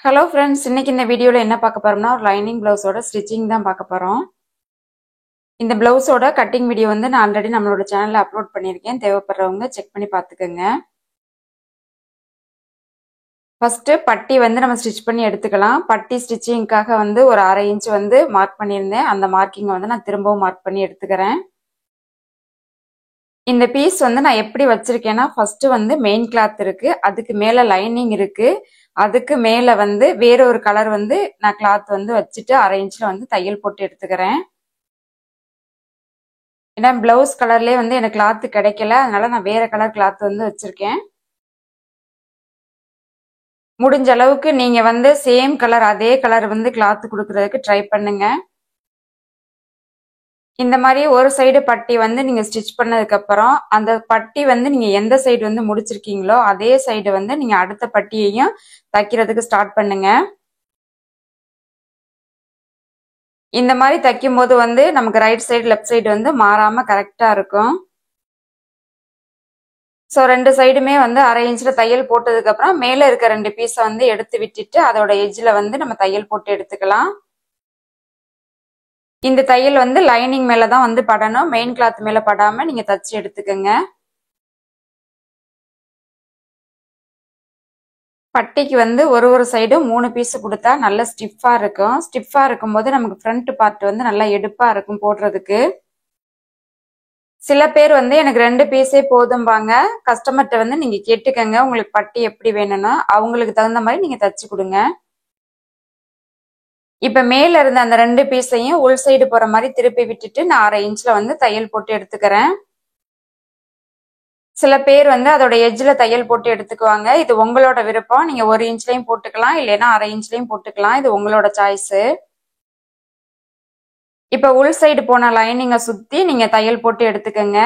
Hello friends, இன்னைக்கு இந்த வீடியோவில் என்ன பார்க்க போறோம்னா ஒரு லைனிங் பிளவுஸோட ஸ்டிச்சிங் தான் பார்க்க போகிறோம். இந்த பிளவுஸோட கட்டிங் வீடியோ வந்து நான் ஆல்ரெடி நம்மளோட சேனலில் அப்லோட் பண்ணியிருக்கேன். தேவைப்படுறவங்க செக் பண்ணி பார்த்துக்கோங்க. ஃபர்ஸ்ட் பட்டி வந்து நம்ம ஸ்டிச் பண்ணி எடுத்துக்கலாம். பட்டி ஸ்டிச்சிங்காக வந்து ஒரு 1/2 இன்ச் வந்து மார்க் பண்ணியிருந்தேன். அந்த மார்க்கிங்கை வந்து நான் திரும்பவும் மார்க் பண்ணி எடுத்துக்கிறேன். இந்த பீஸ் வந்து நான் எப்படி வச்சிருக்கேன்னா, ஃபர்ஸ்ட் வந்து மெயின் கிளாத் இருக்கு, அதுக்கு மேல லைனிங் இருக்கு, அதுக்கு மேல வந்து வேற ஒரு கலர் வந்து நான் கிளாத் வந்து வச்சுட்டு 1/2 இன்ச்ல வந்து தையல் போட்டு எடுத்துக்கிறேன். ஏன்னா பிளவுஸ் கலர்லயே வந்து எனக்கு கிளாத் கிடைக்கல, அதனால நான் வேற கலர் கிளாத் வந்து வச்சிருக்கேன். முடிஞ்ச அளவுக்கு நீங்க வந்து சேம் கலர் அதே கலர் வந்து கிளாத் கொடுக்கறதுக்கு ட்ரை பண்ணுங்க. இந்த மாதிரி ஒரு சைடு பட்டி வந்து நீங்க ஸ்டிச் பண்ணதுக்கு அப்புறம் அந்த பட்டி வந்து நீங்க எந்த சைடு வந்து முடிச்சிருக்கீங்களோ அதே சைடு வந்து நீங்க அடுத்த பட்டியையும் தைக்கிறதுக்கு ஸ்டார்ட் பண்ணுங்க. இந்த மாதிரி தைக்கும் போது வந்து நமக்கு ரைட் சைடு லெஃப்ட் சைடு வந்து மாறாம கரெக்டா இருக்கும். ஸோ 2 சைடுமே வந்து 1/2 இன்ச்ல தையல் போட்டதுக்கு அப்புறம் மேல இருக்க 2 பீஸை வந்து எடுத்து விட்டுட்டு அதோட எட்ஜ்ல வந்து நம்ம தையல் போட்டு எடுத்துக்கலாம். இந்த தையல் வந்து லைனிங் மேலதான் வந்து படணும், மெயின் கிளாத் மேல படாம நீங்க தச்சு எடுத்துக்கோங்க. பட்டிக்கு வந்து ஒரு சைடும் 3 பீஸ் கொடுத்தா நல்ல ஸ்டிஃபா இருக்கும். ஸ்டிஃபா இருக்கும்போது நமக்கு ஃப்ரண்ட் பார்ட் வந்து நல்லா எடுப்பா இருக்கும் போடுறதுக்கு. சில பேர் வந்து எனக்கு 2 பீஸே போதும்பாங்க. கஸ்டமர்கிட்ட வந்து நீங்க கேட்டுக்கங்க, உங்களுக்கு பட்டி எப்படி வேணும்னா அவங்களுக்கு தகுந்த மாதிரி நீங்க தச்சு கொடுங்க. இப்ப மேல இருந்த அந்த 2 பீஸையும் உள் சைடு போற மாதிரி திருப்பி விட்டுட்டு நான் 1/2 இன்ச்ல வந்து தையல் போட்டு எடுத்துக்கிறேன். சில பேர் வந்து அதோட எட்ஜ்ல தையல் போட்டு எடுத்துக்குவாங்க. இது உங்களோட விருப்பம். நீங்க 1 இன்ச்லயும் போட்டுக்கலாம், இல்லைன்னா 1/2 இன்ச்லயும் போட்டுக்கலாம். இது உங்களோட சாய்ஸ். இப்ப உள் சைடு போன லைனிங்கை சுத்தி நீங்க தையல் போட்டு எடுத்துக்கங்க.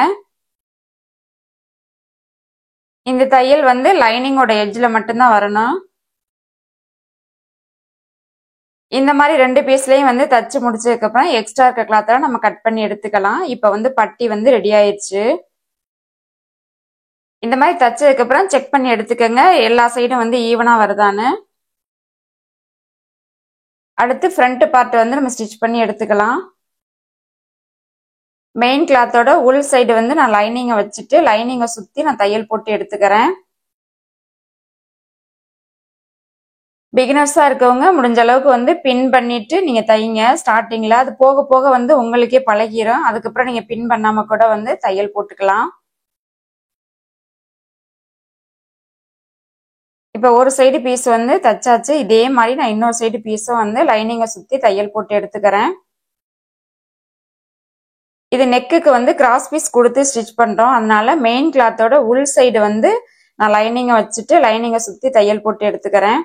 இந்த தையல் வந்து லைனிங்கோட எட்ஜ்ல மட்டும்தான் வரணும். இந்த மாதிரி 2 பீஸ்லயும் வந்து தச்சு முடிச்சதுக்கு அப்புறம் எக்ஸ்ட்ரா இருக்க கிளாத்ல நம்ம கட் பண்ணி எடுத்துக்கலாம். இப்ப வந்து பட்டி வந்து ரெடி ஆயிடுச்சு. இந்த மாதிரி தச்சதுக்கு அப்புறம் செக் பண்ணி எடுத்துக்கங்க, எல்லா சைடும் வந்து ஈவனா வருதான்னு. அடுத்து ஃப்ரண்ட் பார்ட் வந்து நம்ம ஸ்டிச் பண்ணி எடுத்துக்கலாம். மெயின் கிளாத்தோட உள் சைடு வந்து நான் லைனிங்கை வச்சுட்டு லைனிங்கை சுத்தி நான் தையல் போட்டு எடுத்துக்கிறேன். பிகினர்ஸா இருக்கவங்க முடிஞ்ச அளவுக்கு வந்து பின் பண்ணிட்டு நீங்க தைங்க ஸ்டார்டிங்ல. அது போக போக வந்து உங்களுக்கே பழகிரும். அதுக்கப்புறம் நீங்க பின் பண்ணாம கூட வந்து தையல் போட்டுக்கலாம். இப்ப ஒரு சைடு பீஸ் வந்து தச்சாச்சு. இதே மாதிரி நான் இன்னொரு சைடு பீஸும் வந்து லைனிங்கை சுத்தி தையல் போட்டு எடுத்துக்கிறேன். இது நெக்குக்கு வந்து கிராஸ் பீஸ் கொடுத்து ஸ்டிச் பண்றோம், அதனால மெயின் கிளாத்தோட உள் சைடு வந்து நான் லைனிங்கை வச்சுட்டு லைனிங்கை சுத்தி தையல் போட்டு எடுத்துக்கிறேன்.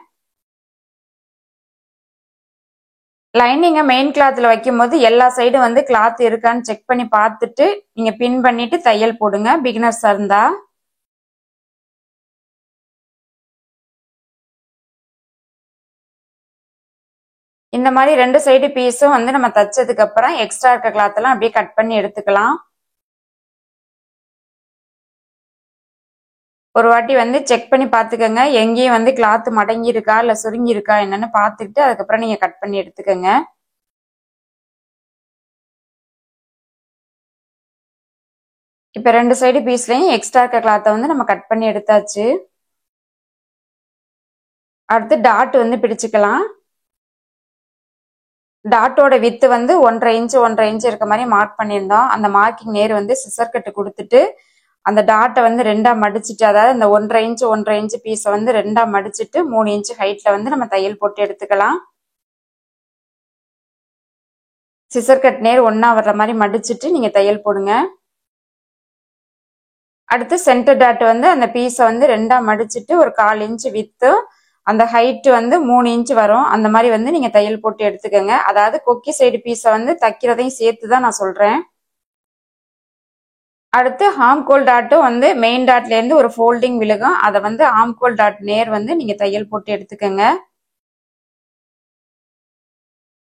லைனிங்கை மெயின் கிளாத்ல வைக்கும் போது எல்லா சைடும் வந்து கிளாத் இருக்கான்னு செக் பண்ணி பார்த்துட்டு நீங்க பின் பண்ணிட்டு தையல் போடுங்க, பிகினர்ஸா இருந்தா. இந்த மாதிரி 2 சைடு பீஸும் வந்து நம்ம தச்சதுக்கு அப்புறம் எக்ஸ்ட்ரா இருக்க கிளாத் எல்லாம் அப்படியே கட் பண்ணி எடுத்துக்கலாம். ஒரு வாட்டி வந்து செக் பண்ணி பார்த்துக்கோங்க, எங்கேயும் வந்து கிளாத் மடங்கி இருக்கா இல்ல சுருங்கி இருக்கா என்னன்னு பார்த்துட்டு அதுக்கப்புறம் நீங்க கட் பண்ணி எடுத்துக்கோங்க. இப்ப 2 சைடு பீஸ்லயும் எக்ஸ்ட்ரா இருக்க கிளாத்தை வந்து நம்ம கட் பண்ணி எடுத்தாச்சு. அடுத்து டாட் வந்து பிடிச்சுக்கலாம். டாட்டோட வித்து வந்து 1.5 இன்ச் இருக்க மாதிரி மார்க் பண்ணியிருந்தோம். அந்த மார்க்கிங் நேர் வந்து சிசர் கட்டு கொடுத்துட்டு அந்த டாட்டை வந்து 2ஆ மடிச்சுட்டு, அதாவது அந்த 1.5 இன்ச் பீஸை வந்து 2ஆ மடிச்சுட்டு 3 இன்ச் ஹைட்ல வந்து நம்ம தையல் போட்டு எடுத்துக்கலாம். சிசர் கட் நேர் ஒன்னா வர்ற மாதிரி மடிச்சுட்டு நீங்க தையல் போடுங்க. அடுத்து சென்டர் டாட் வந்து அந்த பீஸை வந்து 2ஆ மடிச்சுட்டு ஒரு 1/4 இன்ச் வித்து அந்த ஹைட் வந்து 3 இன்ச் வரும். அந்த மாதிரி வந்து நீங்க தையல் போட்டு எடுத்துக்கோங்க. அதாவது கொக்கி சைடு பீஸை வந்து தைக்கிறதையும் சேர்த்து தான் நான் சொல்றேன். அடுத்து ஹாம்கோல் டாட்டும் வந்து மெயின் டாட்ல இருந்து ஒரு ஃபோல்டிங் விழுகும், அதை வந்து ஹாம்கோல் டாட் நேர் வந்து நீங்க தையல் போட்டு எடுத்துக்கோங்க.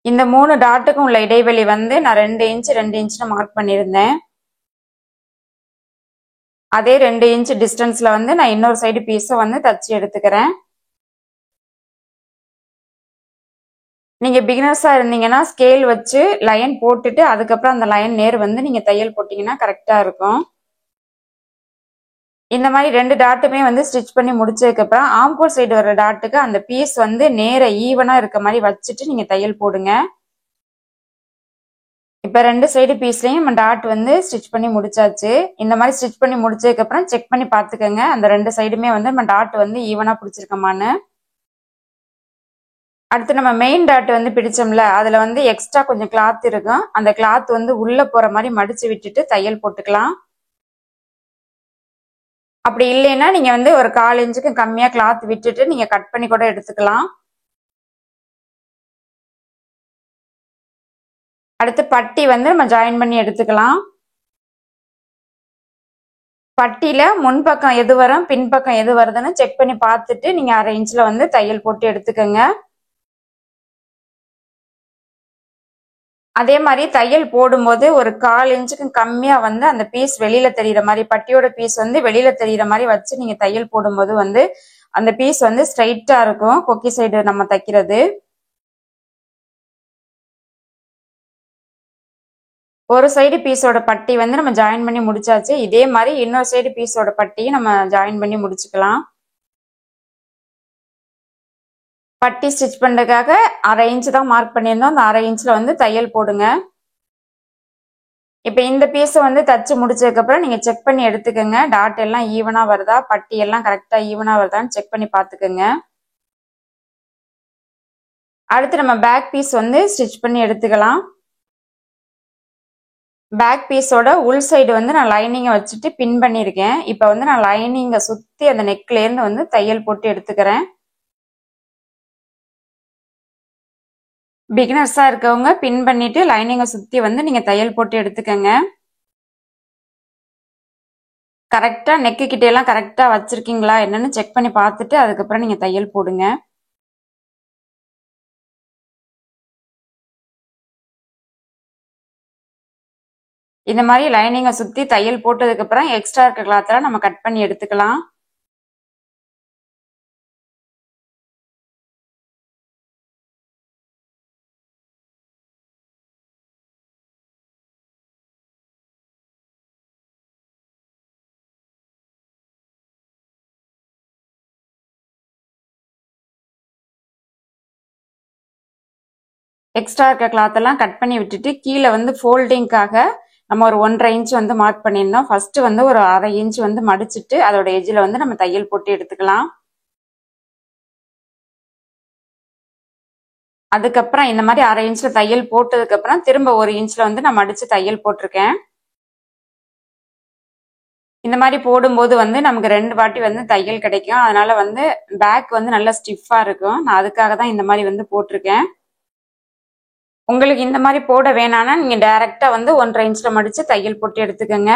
இந்த 3 டாட்டுக்கும் உள்ள இடைவெளி வந்து நான் 2 இன்ச்னு மார்க் பண்ணியிருந்தேன். அதே 2 இன்ச் டிஸ்டன்ஸ்ல வந்து நான் இன்னொரு சைடு பீஸை வந்து தச்சு எடுத்துக்கிறேன். நீங்க பிகினர்ஸா இருந்தீங்கன்னா ஸ்கேல் வச்சு லைன் போட்டுட்டு அதுக்கப்புறம் அந்த லைன் நேர் வந்து நீங்க தையல் போட்டீங்கன்னா கரெக்டா இருக்கும். இந்த மாதிரி 2 டாட்டுமே வந்து ஸ்டிச் பண்ணி முடிச்சதுக்கு அப்புறம் ஆம்கோல் சைடு வர டாட்டுக்கு அந்த பீஸ் வந்து நேர ஈவனா இருக்க மாதிரி வச்சுட்டு நீங்க தையல் போடுங்க. இப்ப 2 சைடு பீஸ்லயும் நம்ம டாட் வந்து ஸ்டிச் பண்ணி முடிச்சாச்சு. இந்த மாதிரி ஸ்டிச் பண்ணி முடிச்சதுக்கு அப்புறம் செக் பண்ணி பாத்துக்கோங்க அந்த 2 சைடுமே வந்து நம்ம டாட் வந்து ஈவனா பிடிச்சிருக்கோமான்னு. அடுத்து நம்ம மெயின் டாட் வந்து பிடிச்சோம்ல, அதுல வந்து எக்ஸ்ட்ரா கொஞ்சம் கிளாத் இருக்கும். அந்த கிளாத் வந்து உள்ள போற மாதிரி மடிச்சு விட்டுட்டு தையல் போட்டுக்கலாம். அப்படி இல்லைன்னா நீங்க வந்து ஒரு 1/4 இன்ச்சுக்கு கம்மியா கிளாத் விட்டுட்டு நீங்க கட் பண்ணி கூட எடுத்துக்கலாம். அடுத்து பட்டி வந்து நம்ம ஜாயின் பண்ணி எடுத்துக்கலாம். பட்டியில முன்பக்கம் எது வரும் பின்பக்கம் எது வருதுன்னு செக் பண்ணி பார்த்துட்டு நீங்க 1/2 இன்ச்ல வந்து தையல் போட்டு எடுத்துக்கோங்க. அதே மாதிரி தையல் போடும்போது ஒரு 1/4 இன்ச்சுக்கு கம்மியா வந்து அந்த பீஸ் வெளியில தெரியுற மாதிரி, பட்டியோட பீஸ் வந்து வெளியில தெரியுற மாதிரி வச்சு நீங்க தையல் போடும்போது வந்து அந்த பீஸ் வந்து ஸ்ட்ரைட்டா இருக்கும் கொக்கி சைடு நம்ம தைக்கிறது. ஒரு சைடு பீஸோட பட்டி வந்து நம்ம ஜாயின் பண்ணி முடிச்சாச்சு. இதே மாதிரி இன்னொரு சைடு பீஸோட பட்டியும் நம்ம ஜாயின் பண்ணி முடிச்சுக்கலாம். பட்டி ஸ்டிச் பண்றதுக்காக 1/2 இன்ச் தான் மார்க் பண்ணியிருந்தோம். அந்த 1/2 இன்ச்ல வந்து தையல் போடுங்க. இப்ப இந்த பீஸை வந்து தச்சு முடிச்சதுக்கு அப்புறம் நீங்க செக் பண்ணி எடுத்துக்கோங்க. டாட் எல்லாம் ஈவனா வருதா, பட்டி எல்லாம் கரெக்டா ஈவனா வருதான்னு செக் பண்ணி பாத்துக்கோங்க. அடுத்து நம்ம பேக் பீஸ் வந்து ஸ்டிச் பண்ணி எடுத்துக்கலாம். பேக் பீஸோட உள் சைடு வந்து நான் லைனிங்கை வச்சுட்டு பின் பண்ணியிருக்கேன். இப்போ வந்து நான் லைனிங்கை சுற்றி அந்த நெக்லேருந்து வந்து தையல் போட்டு எடுத்துக்கிறேன். பிகினர்ஸாக இருக்கவங்க பின் பண்ணிட்டு லைனிங்கை சுற்றி வந்து நீங்கள் தையல் போட்டு எடுத்துக்கோங்க. கரெக்டாக நெக்கு கிட்ட எல்லாம் கரெக்டாக வச்சிருக்கீங்களா என்னன்னு செக் பண்ணி பார்த்துட்டு அதுக்கப்புறம் நீங்கள் தையல் போடுங்க. இந்த மாதிரி லைனிங்கை சுற்றி தையல் போட்டதுக்கு அப்புறம் எக்ஸ்ட்ரா இருக்க கிளாத்தெல்லாம் நம்ம கட் பண்ணி எடுத்துக்கலாம். எக்ஸ்ட்ரா இருக்க கிளாத் எல்லாம் கட் பண்ணி விட்டுட்டு கீழே வந்து ஃபோல்டிங்காக நம்ம ஒரு 1/2 இன்ச் வந்து மார்க் பண்ணியிருந்தோம். ஃபர்ஸ்ட் வந்து ஒரு 1/2 இன்ச் வந்து மடிச்சிட்டு அதோட எஜ்ஜில் வந்து நம்ம தையல் போட்டு எடுத்துக்கலாம். அதுக்கப்புறம் இந்த மாதிரி 1/2 இன்ச்ல தையல் போட்டதுக்கு அப்புறம் திரும்ப 1 இன்ச்ல வந்து நான் மடிச்சு தையல் போட்டிருக்கேன். இந்த மாதிரி போடும்போது வந்து நமக்கு 2 வாட்டி வந்து தையல் கிடைக்கும். அதனால வந்து பேக் வந்து நல்லா ஸ்டிஃபா இருக்கும். நான் அதுக்காக தான் இந்த மாதிரி வந்து போட்டிருக்கேன். உங்களுக்கு இந்த மாதிரி போட வேணாம்னா நீங்க டைரக்டா வந்து 1/2 இன்ச்ல மடிச்சு தையல் போட்டு எடுத்துக்கோங்க.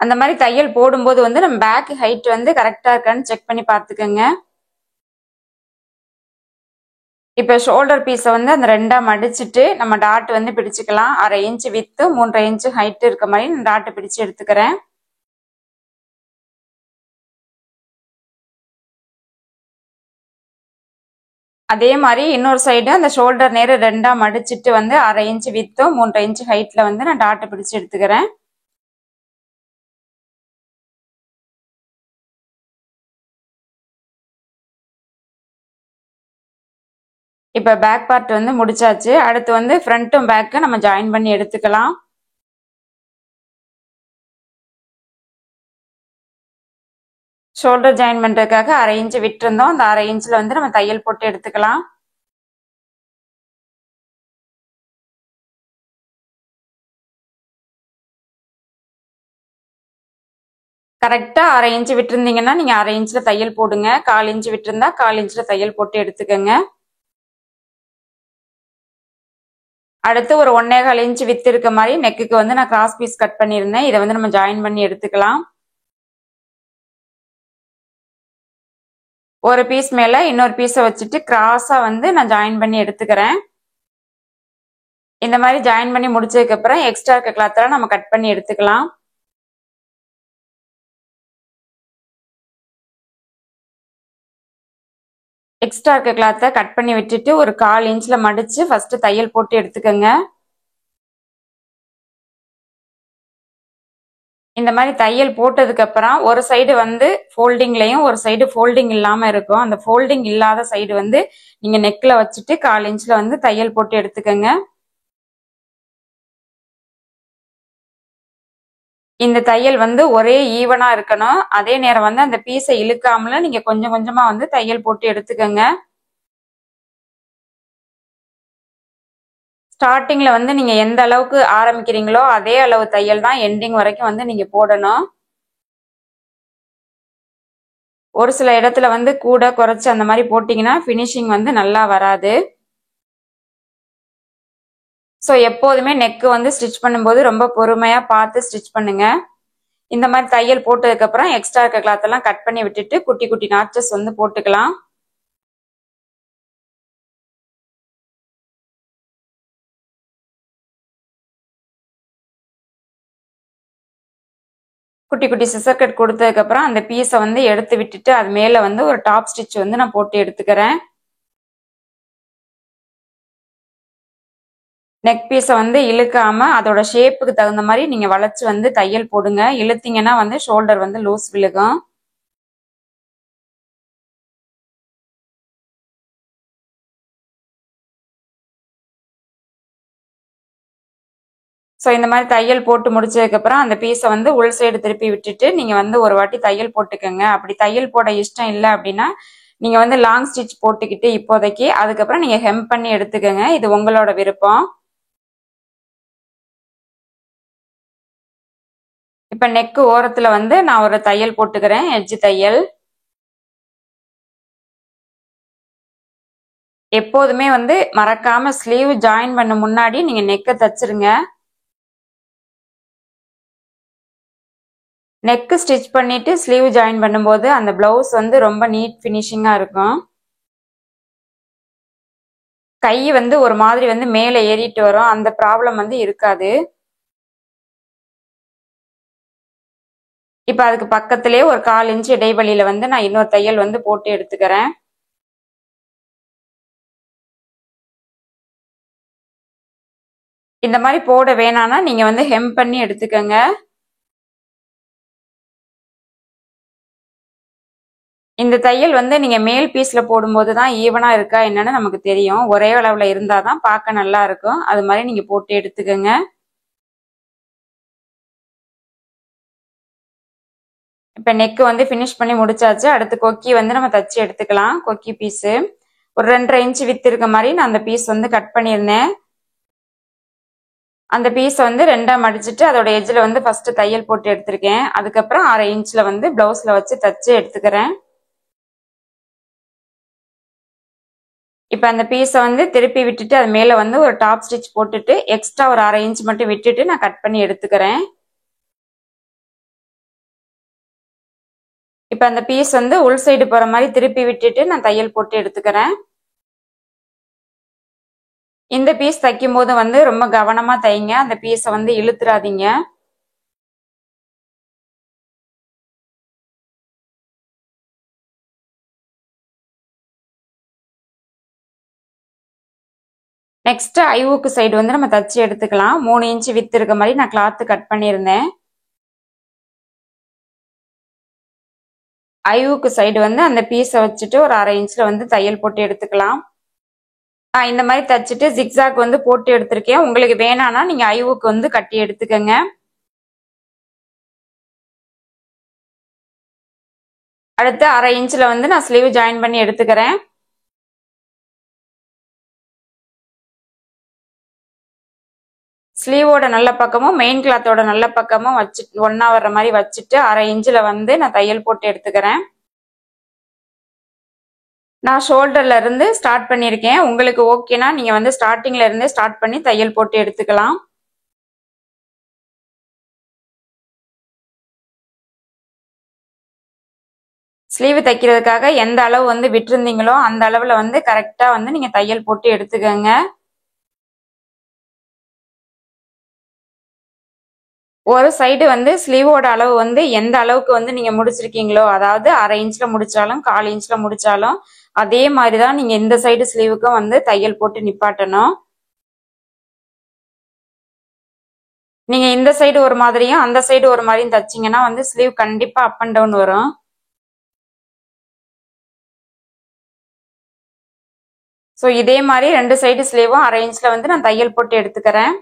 அந்த மாதிரி தையல் போடும்போது வந்து நம்ம பேக் ஹைட் வந்து கரெக்டா இருக்கான்னு செக் பண்ணி பார்த்துக்கோங்க. இப்ப ஷோல்டர் பீஸை வந்து அந்த 2ஆ மடிச்சுட்டு நம்ம டாட் வந்து பிடிச்சுக்கலாம். 1/2 இன்ச் வித்து 3/2 இன்ச் ஹைட் இருக்க மாதிரி நான் டாட்டை பிடிச்சு எடுத்துக்கிறேன். அதே மாதிரி இன்னொரு சைடு அந்த ஷோல்டர் நேரம் 2ஆ மடிச்சிட்டு வந்து 1/2 இன்ச் வித்தும் 3/2 இன்ச் ஹைட்ல வந்து நான் டாட்டை பிடிச்சு எடுத்துக்கிறேன். இப்ப பேக் பார்ட் வந்து முடிச்சாச்சு. அடுத்து வந்து ஃப்ரண்ட்டும் பேக்கும் நம்ம ஜாயின் பண்ணி எடுத்துக்கலாம். ஷோல்டர் ஜாயின் பண்றதுக்காக 1/2 இன்ச் விட்டுருந்தோம். அந்த 1/2 இன்ச்ல வந்து நம்ம தையல் போட்டு எடுத்துக்கலாம். கரெக்டா 1/2 இன்ச் விட்டுருந்தீங்கன்னா நீங்க 1/2 இன்ச்ல தையல் போடுங்க. 1/4 இன்ச் விட்டுருந்தா 1/4 இன்ச்ல தையல் போட்டு எடுத்துக்கோங்க. அடுத்து ஒரு 1.25 இன்ச் வித்து இருக்க மாதிரி நெக்குக்கு வந்து நான் கிராஸ் பீஸ் கட் பண்ணியிருந்தேன். இதை வந்து நம்ம ஜாயின் பண்ணி எடுத்துக்கலாம். ஒரு பீஸ் மேல இன்னொரு பீஸை வச்சுட்டு கிராஸா வந்து நான் ஜாயின் பண்ணி எடுத்துக்கிறேன். இந்த மாதிரி ஜாயின் பண்ணி முடிச்சதுக்கு அப்புறம் எக்ஸ்ட்ரா இருக்க கிளாத்தெல்லாம் நம்ம கட் பண்ணி எடுத்துக்கலாம். எக்ஸ்ட்ரா இருக்க கிளாத்தை கட் பண்ணி விட்டுட்டு ஒரு 1/4 இன்ச்ல மடிச்சு ஃபர்ஸ்ட் தையல் போட்டு எடுத்துக்கோங்க. இந்த மாதிரி தையல் போட்டதுக்கு அப்புறம் ஒரு சைடு வந்து ஃபோல்டிங்லயும் ஒரு சைடு ஃபோல்டிங் இல்லாம இருக்கும். அந்த ஃபோல்டிங் இல்லாத சைடு வந்து நீங்க நெக்ல வச்சுட்டு 1/4 இன்ச்ல வந்து தையல் போட்டு எடுத்துக்கோங்க. இந்த தையல் வந்து ஒரே ஈவனா இருக்கணும். அதே நேரம் வந்து அந்த பீஸை இழுக்காமல நீங்க கொஞ்சம் கொஞ்சமா வந்து தையல் போட்டு எடுத்துக்கோங்க. ஸ்டார்டிங்ல வந்து நீங்க எந்த அளவுக்கு ஆரம்பிக்கிறீங்களோ அதே அளவு தையல் தான் எண்டிங் வரைக்கும் வந்து நீங்க போடணும். ஒரு சில இடத்துல வந்து கூட குறைச்சு அந்த மாதிரி போட்டீங்கன்னா ஃபினிஷிங் வந்து நல்லா வராது. ஸோ எப்போதுமே நெக்கு வந்து ஸ்டிச் பண்ணும்போது ரொம்ப பொறுமையா பார்த்து ஸ்டிச் பண்ணுங்க. இந்த மாதிரி தையல் போட்டதுக்கு அப்புறம் எக்ஸ்ட்ரா இருக்க கிளாத் எல்லாம் கட் பண்ணி விட்டுட்டு குட்டி குட்டி நாச்சஸ் வந்து போட்டுக்கலாம். குட்டி குட்டி சிசர் கட் கொடுத்ததுக்கு அப்புறம் அந்த பீஸை வந்து எடுத்து விட்டுட்டு அது மேல வந்து ஒரு டாப் ஸ்டிச் வந்து நான் போட்டு எடுத்துக்கிறேன். நெக் பீஸை வந்து இழுக்காம அதோட ஷேப்புக்கு தகுந்த மாதிரி நீங்க வளைச்சு வந்து தையல் போடுங்க. இழுத்தீங்கன்னா வந்து ஷோல்டர் வந்து லூஸ் விழுகும். ஸோ இந்த மாதிரி தையல் போட்டு முடிச்சதுக்கு அப்புறம் அந்த பீஸை வந்து உள் சைடு திருப்பி விட்டுட்டு நீங்க வந்து ஒரு வாட்டி தையல் போட்டுக்கோங்க. அப்படி தையல் போட இஷ்டம் இல்லை அப்படின்னா நீங்க வந்து லாங் ஸ்டிச் போட்டுக்கிட்டு இப்போதைக்கு அதுக்கப்புறம் நீங்க ஹெம் பண்ணி எடுத்துக்கோங்க. இது உங்களோட விருப்பம். இப்ப நெக்கு ஓரத்துல வந்து நான் ஒரு தையல் போட்டுக்கிறேன், எட்ஜ் தையல். எப்போதுமே வந்து மறக்காம ஸ்லீவ் ஜாயின் பண்ண முன்னாடி நீங்க நெக்கை தச்சிருங்க. நெக்கு ஸ்டிச் பண்ணிட்டு ஸ்லீவ் ஜாயின் பண்ணும்போது அந்த பிளவுஸ் வந்து ரொம்ப நீட் ஃபினிஷிங்கா இருக்கும். கை வந்து ஒரு மாதிரி வந்து மேலே ஏறிட்டு வரும், அந்த ப்ராப்ளம் வந்து இருக்காது. இப்ப அதுக்கு பக்கத்திலே ஒரு 1/4 இன்ச் இடைவெளியில வந்து நான் இன்னொரு தையல் வந்து போட்டு எடுத்துக்கிறேன். இந்த மாதிரி போட வேணாம்னா நீங்க வந்து ஹெம் பண்ணி எடுத்துக்கோங்க. இந்த தையல் வந்து நீங்க மேல் பீஸ்ல போடும்போது தான் ஈவனா இருக்கா என்னன்னு நமக்கு தெரியும். ஒரே அளவுல இருந்தாதான் பார்க்க நல்லா இருக்கும். அது மாதிரி நீங்க போட்டு எடுத்துக்கோங்க. இப்ப நெக் வந்து ஃபினிஷ் பண்ணி முடிச்சாச்சு. அடுத்து கொக்கி வந்து நம்ம தச்சு எடுத்துக்கலாம். கொக்கி பீஸு ஒரு 2.5 இன்ச் வித்து இருக்க மாதிரி நான் அந்த பீஸ் வந்து கட் பண்ணியிருந்தேன். அந்த பீஸை வந்து ரெண்டா மடிச்சுட்டு அதோட எஜ்ஜில் வந்து ஃபர்ஸ்ட் தையல் போட்டு எடுத்திருக்கேன். அதுக்கப்புறம் 1/2 இன்ச்ல வந்து பிளவுஸ்ல வச்சு தச்சு எடுத்துக்கிறேன். இப்ப அந்த பீஸை வந்து திருப்பி விட்டுட்டு அது மேல வந்து ஒரு டாப் ஸ்டிச் போட்டுட்டு எக்ஸ்ட்ரா ஒரு 1/2 இன்ச் மட்டும் விட்டுட்டு நான் கட் பண்ணி எடுத்துக்கிறேன். இப்ப அந்த பீஸ் வந்து உள் சைடு போற மாதிரி திருப்பி விட்டுட்டு நான் தையல் போட்டு எடுத்துக்கிறேன். இந்த பீஸ் தைக்கும் போது வந்து ரொம்ப கவனமா தைங்க. அந்த பீஸை வந்து இழுத்துறாதீங்க. நெக்ஸ்ட் ஐவுக்கு சைடு வந்து நம்ம தச்சு எடுத்துக்கலாம். 3 இன்ச் வித்து இருக்க மாதிரி நான் கிளாத் கட் பண்ணியிருந்தேன். ஐவுக்கு சைடு வந்து அந்த பீஸை வச்சுட்டு ஒரு 1/2 இன்ச்ல வந்து தையல் போட்டு எடுத்துக்கலாம். இந்த மாதிரி தச்சுட்டு ஜிக்ஸாக் வந்து போட்டு எடுத்திருக்கேன். உங்களுக்கு வேணாம்னா நீங்க ஐவுக்கு வந்து கட்டி எடுத்துக்கோங்க. அடுத்து 1/2 இன்ச்ல வந்து நான் ஸ்லீவ் ஜாயின் பண்ணி எடுத்துக்கிறேன். ஸ்லீவோட நல்ல பக்கமும் மெயின் கிளாத்தோட நல்ல பக்கமும் வச்சு ஒன்னா வர்ற மாதிரி வச்சுட்டு 1/2 இன்ச்ல வந்து நான் தையல் போட்டு எடுத்துக்கிறேன். நான் ஷோல்டர்ல இருந்து ஸ்டார்ட் பண்ணியிருக்கேன். உங்களுக்கு ஓகேனா நீங்க வந்து ஸ்டார்டிங்ல இருந்தே ஸ்டார்ட் பண்ணி தையல் போட்டு எடுத்துக்கலாம். ஸ்லீவ் தைக்கிறதுக்காக எந்த அளவு வந்து விட்டுருந்தீங்களோ அந்த அளவுல வந்து கரெக்டா வந்து நீங்க தையல் போட்டு எடுத்துக்கோங்க. ஒரு சைடு வந்து ஸ்லீவோட அளவு வந்து எந்த அளவுக்கு வந்து நீங்க முடிச்சிருக்கீங்களோ, அதாவது 1/2 இன்ச்ல முடிச்சாலும் 1/4 இன்ச்ல முடிச்சாலும் அதே மாதிரிதான் நீங்க இந்த சைடு ஸ்லீவுக்கும் வந்து தையல் போட்டு நிப்பாட்டணும். நீங்க இந்த சைடு ஒரு மாதிரியும் அந்த சைடு ஒரு மாதிரியும் தச்சீங்கன்னா வந்து ஸ்லீவ் கண்டிப்பா அப் அண்ட் டவுன் வரும். ஸோ இதே மாதிரி 2 சைடு ஸ்லீவும் 1/2 இன்ச்ல வந்து நான் தையல் போட்டு எடுத்துக்கிறேன்.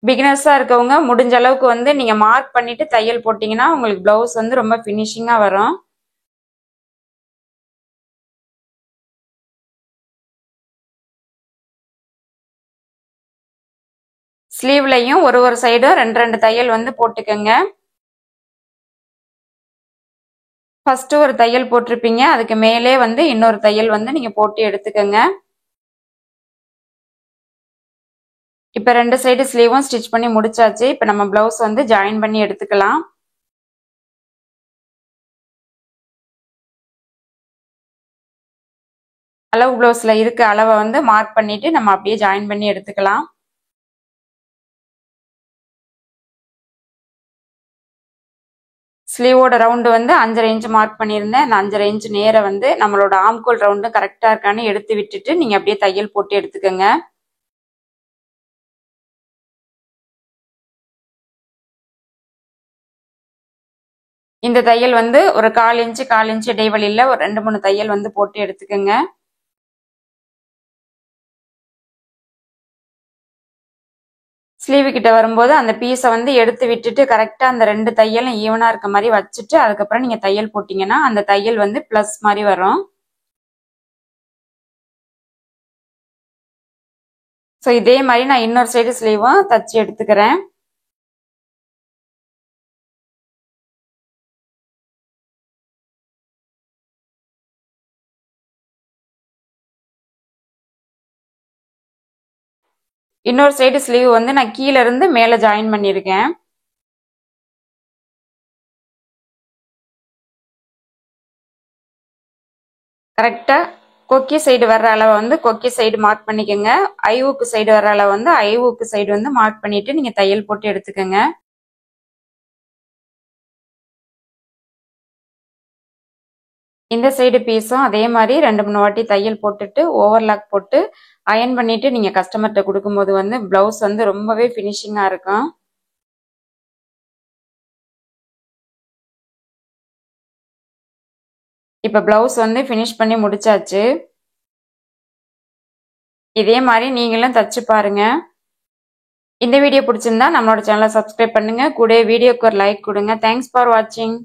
பிகினர்ஸா இருக்கவங்க முடிஞ்ச அளவுக்கு வந்து நீங்க மார்க் பண்ணிட்டு தையல் போட்டீங்கன்னா உங்களுக்கு பிளவுஸ் வந்து ரொம்ப ஃபினிஷிங்கா வரும். ஸ்லீவ்லையும் ஒரு சைடும் 2 தையல் வந்து போட்டுக்கோங்க. ஃபர்ஸ்ட் ஒரு தையல் போட்டிருப்பீங்க, அதுக்கு மேலே வந்து இன்னொரு தையல் வந்து நீங்க போட்டு எடுத்துக்கோங்க. இப்ப 2 சைடு ஸ்லீவும் ஸ்டிச் பண்ணி முடிச்சாச்சு. இப்ப நம்ம பிளவுஸ் வந்து ஜாயின் பண்ணி எடுத்துக்கலாம். அளவு பிளவுஸ்ல இருக்க அளவை வந்து மார்க் பண்ணிட்டு நம்ம அப்படியே ஜாயின் பண்ணி எடுத்துக்கலாம். ஸ்லீவோட ரவுண்டு வந்து 5.5 இன்ச் மார்க் பண்ணியிருந்தேன். அந்த 5.5 இன்ச் நேர வந்து நம்மளோட ஆம்கோல் ரவுண்டு கரெக்டா இருக்கான்னு எடுத்து விட்டுட்டு நீங்க அப்படியே தையல் போட்டு எடுத்துக்கோங்க. இந்த தையல் வந்து ஒரு 1/4 இன்ச் இடைவெளியில ஒரு 2-3 தையல் வந்து போட்டு எடுத்துக்கோங்க. ஸ்லீவ் கிட்ட வரும்போது அந்த பீஸை வந்து எடுத்து விட்டுட்டு கரெக்டா அந்த 2 தையலும் ஈவனா இருக்க மாதிரி வச்சுட்டு அதுக்கப்புறம் நீங்க தையல் போட்டீங்கன்னா அந்த தையல் வந்து பிளஸ் மாதிரி வரும். ஸோ இதே மாதிரி நான் இன்னொரு சைடு ஸ்லீவும் தச்சு எடுத்துக்கிறேன். இன்னொரு சைடு ஸ்லீவ் வந்து நான் கீழே இருந்து மேலே ஜாயின் பண்ணியிருக்கேன். கரெக்டா கொக்கி சைடு வர்ற அளவை வந்து கொக்கி சைடு மார்க் பண்ணிக்கோங்க. ஐவுக்கு சைடு வர்ற அளவு வந்து ஐவுக்கு சைடு வந்து மார்க் பண்ணிட்டு நீங்க தையல் போட்டு எடுத்துக்கோங்க. இந்த சைடு பீஸும் அதே மாதிரி 2-3 வாட்டி தையல் போட்டுட்டு ஓவர்லாக் போட்டு அயன் பண்ணிட்டு நீங்க கஸ்டமர்கிட்ட கொடுக்கும்போது வந்து பிளவுஸ் வந்து ரொம்பவே ஃபினிஷிங்கா இருக்கும். இப்ப பிளவுஸ் வந்து ஃபினிஷ் பண்ணி முடிச்சாச்சு. இதே மாதிரி நீங்களும் தச்சு பாருங்க. இந்த வீடியோ பிடிச்சிருந்தா நம்மளோட சேனலை சப்ஸ்கிரைப் பண்ணுங்க. கூட வீடியோக்கு ஒரு லைக் கொடுங்க. தேங்க்ஸ் ஃபார் வாட்சிங்.